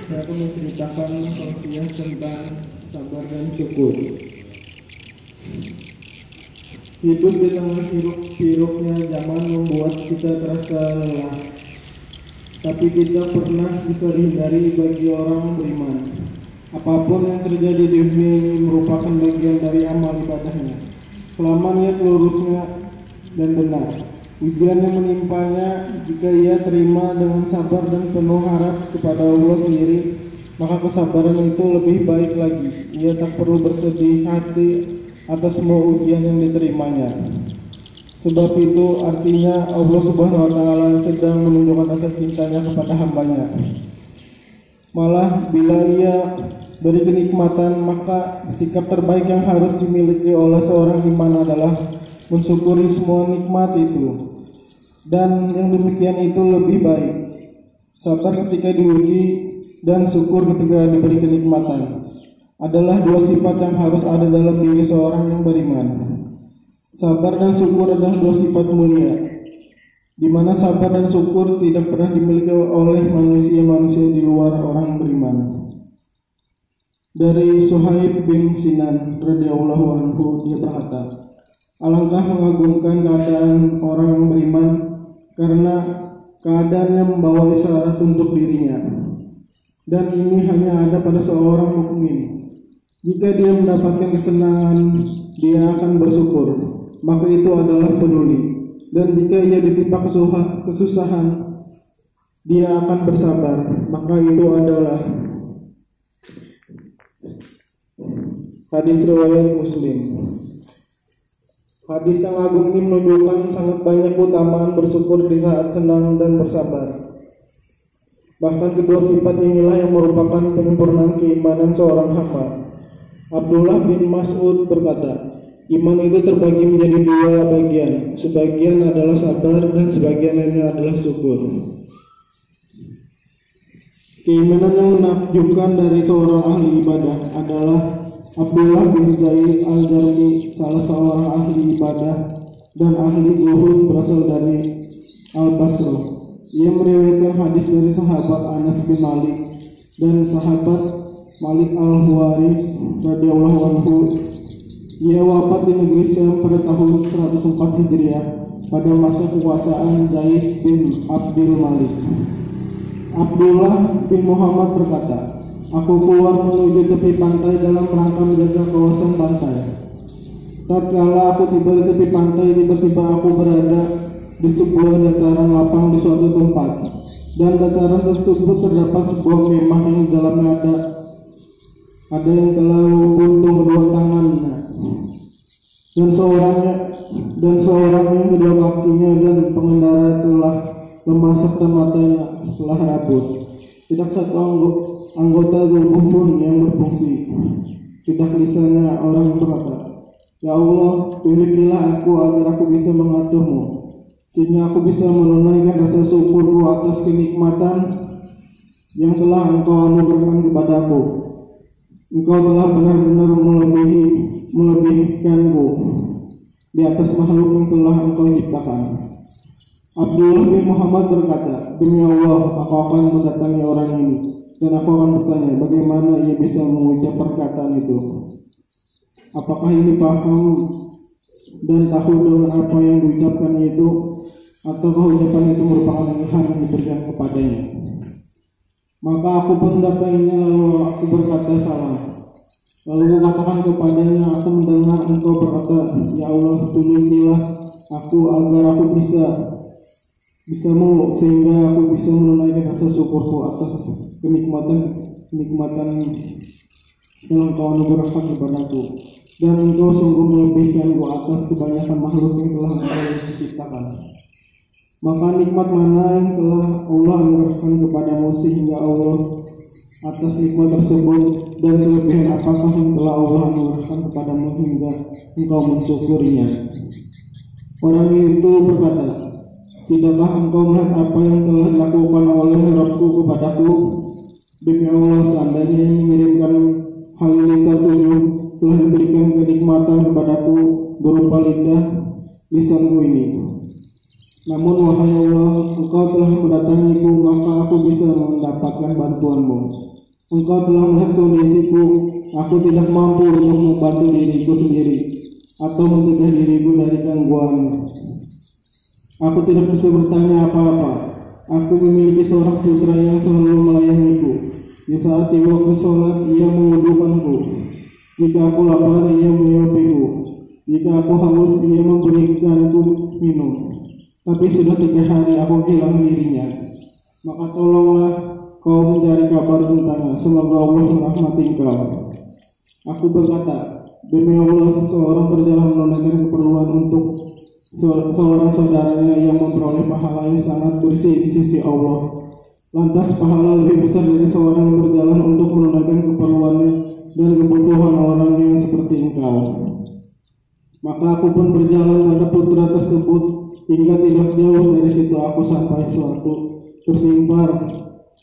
saya akan menceritakan tausiah tentang sabar dan syukur. Hidup di tengah hiruk-pikuknya zaman membuat kita terasa lelah, tapi kita pernah bisa dihindari bagi orang beriman. Apapun yang terjadi di dunia ini merupakan bagian dari amal ibadahnya, selama niat lurusnya dan benar. Ujian yang menimpanya, jika ia terima dengan sabar dan penuh harap kepada Allah sendiri, maka kesabaran itu lebih baik lagi. Ia tak perlu bersedih hati atas semua ujian yang diterimanya. Sebab itu artinya Allah Subhanahu wa Ta'ala sedang menunjukkan rasa cintanya kepada hambanya. Malah bila ia beri kenikmatan, maka sikap terbaik yang harus dimiliki oleh seorang iman adalah mensyukuri semua nikmat itu. Dan yang demikian itu lebih baik. Sabar ketika diuji dan syukur ketika diberi kenikmatan adalah dua sifat yang harus ada dalam diri seorang yang beriman. Sabar dan syukur adalah dua sifat mulia, di mana sabar dan syukur tidak pernah dimiliki oleh manusia-manusia di luar orang beriman. Dari Suhaib bin Sinan radhiyallahu anhu, dia berkata, alangkah mengagumkan keadaan orang yang beriman, karena keadaannya membawa isyarat untuk dirinya, dan ini hanya ada pada seorang mukmin. Jika dia mendapatkan kesenangan, dia akan bersyukur, maka itu adalah peduli. Dan jika ia ditimpa kesusahan, dia akan bersabar, maka itu adalah hadis riwayat Muslim. Hadis yang agung ini menunjukkan sangat banyak keutamaan bersyukur di saat senang dan bersabar. Bahkan kedua sifat inilah yang merupakan penyempurnaan keimanan seorang hamba. Abdullah bin Mas'ud berkata, iman itu terbagi menjadi dua bagian. Sebagian adalah sabar dan sebagian lainnya adalah syukur. Keimanan yang menakjubkan dari seorang ahli ibadah adalah Abdullah bin Zaid al-Jarmi, salah seorang ahli ibadah dan ahli zuhud berasal dari Al-Basrah. Ia meriwayatkan hadis dari sahabat Anas bin Malik dan sahabat Malik al-Huwaris radhiyallahu anhu. Ia wafat di negeri Syam pada tahun 104 Hijriah pada masa kekuasaan Zaid bin Abdul Malik. Abdullah bin Muhammad berkata, aku keluar menuju tepi pantai dalam rangka menjaga kawasan pantai. Tatkala aku tiba di tepi pantai, tiba-tiba aku berada di sebuah dataran lapang di suatu tempat, dan dataran tersebut terdapat sebuah kemah yang di dalamnya ada yang telah buntung kedua tangannya, dan seorang yang kedua kakinya dan pengendara telah lemah serta matanya telah rabun. Tidak satu anggota tubuh pun yang berfungsi. Tidak lisannya orang yang berkata, ya Allah, berilah aku agar aku bisa mengaturmu, sehingga aku bisa menunaikan rasa syukurku atas kenikmatan yang telah Engkau anugerahkan kepadaku. Engkau telah benar-benar melebihkanku di atas makhluk yang telah Engkau ciptakan. Abdullah bin Muhammad berkata, demi Allah, aku akan mendatangi orang ini, dan aku akan bertanya bagaimana ia bisa mengucap perkataan itu. Apakah ini paham dan tahu dengan apa yang diucapkan itu, ataukah ucapan itu merupakan ilham yang diberikan kepadanya? Maka aku pun mendatanginya, lalu aku berkata salam. Lalu aku katakan kepadanya, aku mendengar engkau berkata, ya Allah, tunjukilah aku agar aku bisa sehingga aku bisa menunaikan rasa syukurku atas kenikmatan yang Engkau anugerahkan kepadaku, dan Engkau sungguh melebihkanku atas kebanyakan makhluk yang telah Engkau ciptakan. Maka nikmat mana yang telah Allah anugerahkan kepadamu sehingga Allah atas nikmat tersebut, dan kelebihan apakah yang telah Allah anugerahkan kepadamu hingga Engkau mensyukurinya? Orang itu berkata, tidakkah engkau melihat apa yang telah dilakukan oleh Rabbku kepadaku? Demi Allah, seandainya yang mengirimkan hal ini telah diberikan kenikmatan kepadaku berupa lisanku ini. Namun wahai Allah, engkau telah mendatangiku, maka aku bisa mendapatkan bantuanmu. Engkau telah melihat kondisiku, aku tidak mampu untuk membantu diriku sendiri atau mencegah diriku dari gangguan. Aku tidak bisa bertanya apa-apa. Aku memiliki seorang putra yang selalu melayaniku. Di saat di waktu sholat, ia mewudukanku. Jika aku lapar, ia menyuapiku. Jika aku haus, ia memberikanku minum. Tapi sudah 3 hari aku kehilangan dirinya. Maka tolonglah kau mencari kabar tentangnya. Semoga Allah merahmati engkau. Aku berkata, demi Allah, seorang berjalan menunaikan keperluan untuk seorang saudaranya yang memperoleh pahala yang sangat bersih di sisi Allah. Lantas pahala lebih besar dari seorang yang berjalan untuk menunaikan keperluannya dan kebutuhan orang yang seperti engkau. Maka aku pun berjalan pada putra tersebut hingga tidak jauh dari situ aku sampai suatu tersimpar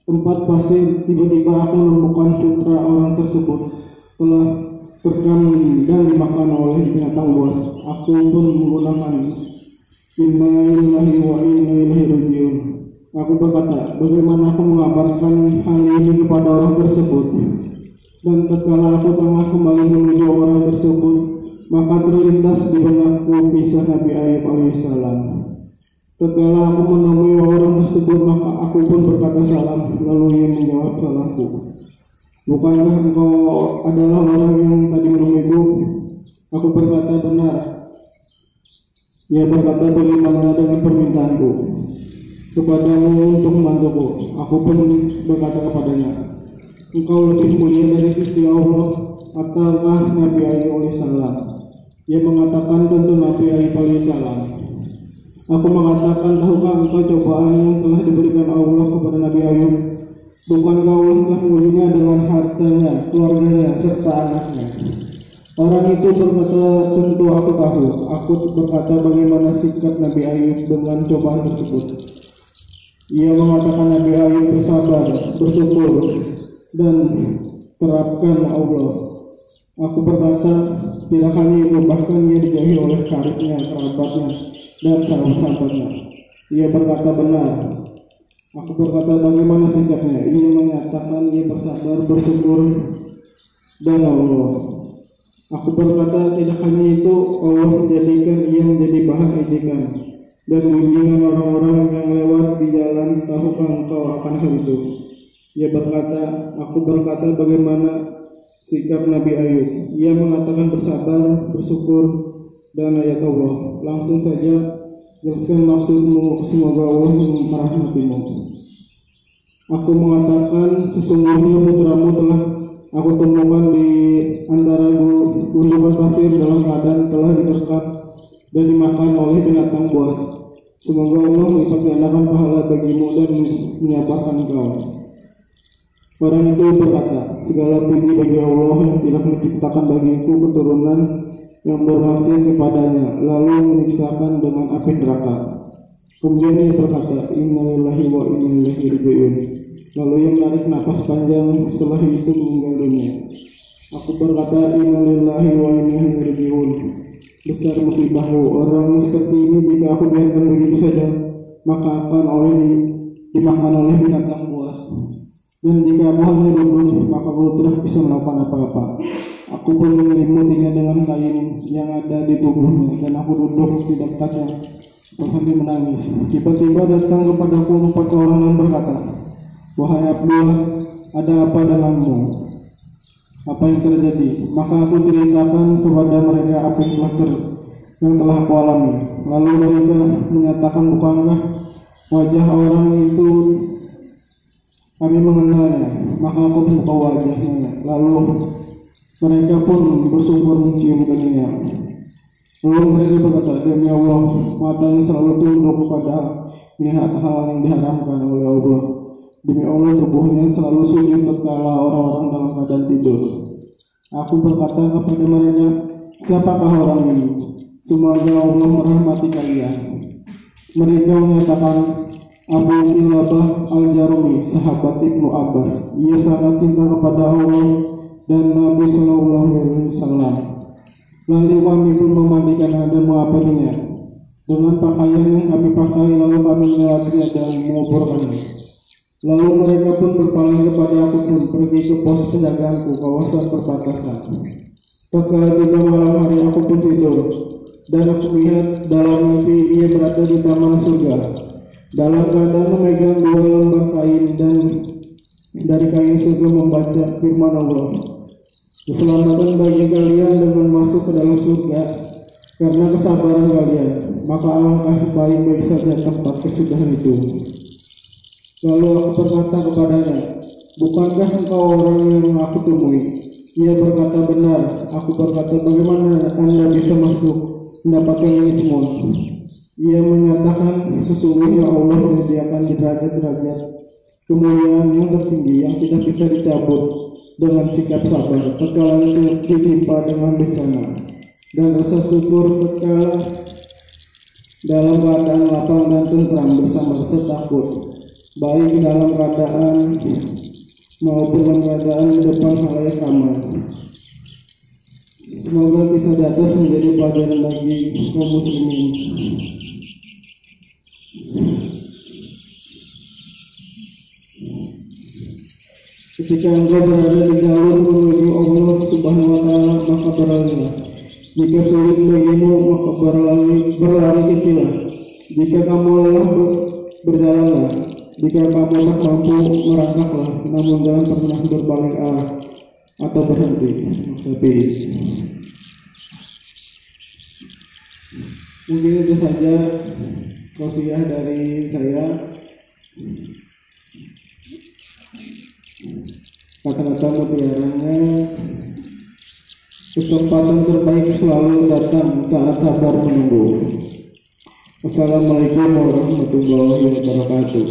tempat pasir. Tiba-tiba aku menemukan putra orang tersebut telah terkandung dan dimakan oleh binatang buas. Aku pun menggunakan inna lillahi wa inna ilaihi raji'un. Aku berkata, bagaimana aku mengabarkan hal ini kepada orang tersebut? Dan tatkala aku tengah kembali menuju orang tersebut, maka terlintas di benakku kisah Nabi Ayub alaihissalam. Tatkala aku menemui orang tersebut, maka aku pun berkata salam, lalu ia menjawab salahku. Bukankah engkau adalah orang yang tadi menemuiku? Aku berkata benar. Ia berkata, bagaimana dengan permintaanku kepadamu untuk membantuku? Aku pun berkata kepadanya, engkau lebih mulia dari sisi Allah ataukah Nabi Ayub alaihissalam? Ia mengatakan, tentu Nabi Ayub alaihissalam. Aku mengatakan, tahukah engkau cobaan yang telah diberikan Allah kepada Nabi Ayub? Bukankah Allah telah mengujinya dengan hartanya, keluarganya, serta anaknya? Orang itu berkata, tentu aku tahu. Aku berkata, bagaimana sikap Nabi Ayub dengan cobaan tersebut? Ia mengatakan, Nabi Ayub bersabar, bersyukur, dan terapkan Allah. Aku berkata, tidak hanya itu, bahkan ia dijauhi oleh karibnya, kerabatnya, dan sahabat-sahabatnya. Ia berkata benar. Aku berkata, bagaimana sikapnya? Ia menyatakan ia bersabar, bersyukur, dan Allah. Aku berkata, tidak hanya itu, Allah menjadikan ia menjadi bahan ejekan dan bimbingan orang-orang yang lewat di jalan. Tahukah engkau akan hal itu? Ia berkata, aku berkata, bagaimana sikap Nabi Ayub? Ia mengatakan bersabar, bersyukur, dan ayat Allah. Langsung saja jelaskan maksudmu, semoga Allah merahmatimu. Aku mengatakan, sesungguhnya putramu telah aku temukan di antara gundukan pasir dalam keadaan telah diterkam dan dimakan oleh binatang buas. Semoga Allah melipat gandakan pahala bagimu dan menyabarkan engkau. Orang itu berkata, segala puji bagi Allah yang tidak menciptakan bagiku keturunan yang bermaksiat kepadanya, lalu menyiksakan dengan api neraka. Kemudian ia berkata, inna lillahi wa inna ilaihi raji'un. Lalu ia menarik napas panjang, setelah itu meninggal dunia. Aku berkata, inna lillahi wa inna ilaihi raji'un. Besar musibahku, orang seperti ini jika aku biarkan begitu saja, maka akan dimakan oleh binatang buas. Dan jika aku hanya duduk, maka aku tidak bisa melakukan apa-apa. Aku pun menyelimuti dengan kain yang ada di tubuhnya, dan aku duduk di dekatnya sambil menangis. Tiba-tiba datang kepadaku 4 orang yang berkata, wahai Abdullah, ada apa denganmu? Apa yang terjadi? Maka aku ceritakan kepada mereka apa yang telah aku alami. Lalu mereka menyatakan, bukankah wajah orang itu kami mengenalnya? Maka aku buka wajahnya. Lalu mereka pun bersyukur menciumkannya. Lalu mereka berkata, demi Allah, matanya selalu tunduk pada melihat hal yang diharamkan oleh Allah. Demi Allah, tubuhnya selalu sujud tatkala orang-orang dalam keadaan tidur. Aku berkata kepada mereka, siapakah orang ini? Semoga Allah merahmati kalian. Mereka menyatakan, Abu Kilabah Al-Jarumi, sahabat Ibnu Abbas. Ia sangat cinta kepada Allah dan Nabi Sallallahu Alaihi Wasallam. Lalu kami pun memandikannya dan mengaparinya dengan pakaian yang kami pakai, lalu kami melewatinya dan menguburkannya. Lalu mereka pun berpaling kepada aku pun pergi ke pos penjagaanku kawasan perbatasan. Tatkala tiba malam hari aku pun tidur, dan aku lihat dalam mimpi ia berada di taman surga, dalam keadaan memegang dua lembar kain, dan dari kain surga membaca firman Allah, keselamatan bagi kalian dengan masuk ke dalam surga karena kesabaran kalian, maka alangkah baik-baik saja tempat kesudahan itu. Lalu aku berkata kepadanya, bukankah engkau orang yang aku temui? Ia berkata, benar. Aku berkata, bagaimana Anda bisa masuk mendapatkan ini semua? Ia menyatakan, sesungguhnya Allah menyediakan derajat-derajat kemuliaan yang tertinggi yang tidak bisa dicabut dengan sikap sabar tatkala ditimpa dengan bencana, dan rasa syukur tatkala dalam keadaan lapang dan tentram bersama rasa takut, baik dalam keadaan maupun dalam keadaan di depan halayak ramai. Semoga kisah di atas menjadi pelajaran bagi kaum muslimin. Ketika engkau berada di jalur menuju Allah Subhanahu wa Ta'ala, maka berlarilah. Jika sulit bagimu, maka berlari kecillah. Jika kamu lelah, berjalanlah. Jika kamu tak mampu, merangkaklah. Namun jangan pernah berbalik arah atau berhenti. Tapi mungkin itu saja tausiah dari saya. Kata-kata mutiaranya, kesempatan terbaik selalu datang saat sabar menunggu. Wassalamualaikum warahmatullahi wabarakatuh.